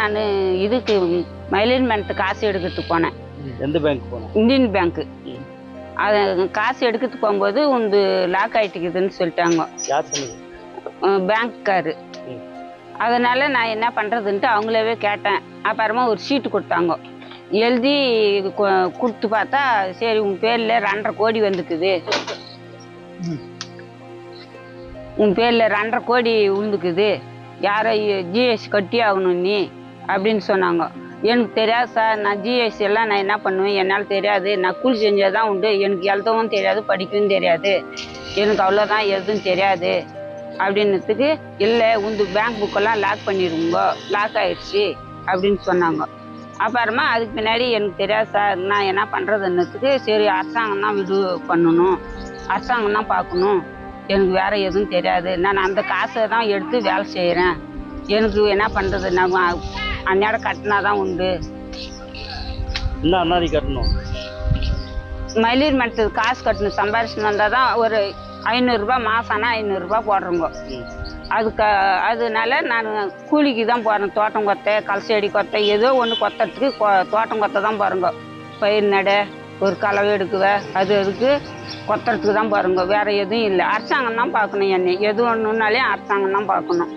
நான் இதுக்கு மைலின்மெண்ட் காசு எடுக்கிறதுக்கு போனேன். எந்த பேங்க் போனேன்? இந்தியன் பேங்க்கு. அது காசு எடுக்கிறதுக்கு போகும்போது உந்து லாக் ஆகிட்டுக்குதுன்னு சொல்லிட்டாங்க. யார் சொன்னது? பேங்க்காரு. அதனால நான் என்ன பண்ணுறதுன்ட்டு அவங்களவே கேட்டேன். அப்புறமா ஒரு சீட்டு கொடுத்தாங்க. எழுதி கொடுத்து பார்த்தா, சரி உன் பேரில் 2.5 கோடி வந்துக்குது, உன் பேரில் 2.5 கோடி உழுந்துக்குது, யாரை ஜிஎஸ்டி கட்டி ஆகணும் நீ அப்படின்னு சொன்னாங்க. எனக்கு தெரியாது சார், நான் ஜிஎஸ்டி எல்லாம் நான் என்ன பண்ணுவேன், என்னால் தெரியாது, நான் கூலி செஞ்சால் தான் உண்டு, எனக்கு எழுதவும் தெரியாது படிக்கவும் தெரியாது, எனக்கு அவ்வளோதான் எதுவும் தெரியாது அப்படின்னதுக்கு, இல்லை உந்து பேங்க் புக்கெல்லாம் லாக் பண்ணிடுங்க, லாக் ஆகிடுச்சு அப்படின்னு சொன்னாங்க. அப்புறமா அதுக்கு பின்னாடி எனக்கு தெரியாது சார், நான் என்ன பண்ணுறதுன்னதுக்கு, சரி அரசாங்கம் தான் விடு பண்ணணும், அரசாங்கம் தான் பார்க்கணும், எனக்கு வேறு எதுவும் தெரியாது, நான் அந்த காசை தான் எடுத்து வேலை செய்கிறேன், எனக்கு என்ன பண்ணுறது, நான் அந்நேரம் கட்டினா தான் உண்டு. என்ன அண்ணாதி கட்டணும்? மைலின்மெண்ட் காசு கட்டணும், சம்பாரிச்சுன்னு வந்தால் தான் ஒரு 500 ரூபாய் மாதம்னா 500 ரூபாய் போடுறோங்க. அதனால நான் கூலிக்கு தான் போகிறேன். தோட்டம் கொத்த, கலசெடி கொத்த, ஏதோ ஒன்று கொத்துறதுக்கு தோட்டம் கொத்த தான் போகிறோங்க. பயிர் நட, ஒரு களவை எடுக்குவ, அதுக்கு கொத்துறதுக்கு தான் போகிறோங்க, வேறு எதுவும் இல்லை. அரசாங்கம் தான் பார்க்கணும், என்னை எது ஒன்றுனாலே அரசாங்கம் தான் பார்க்கணும்.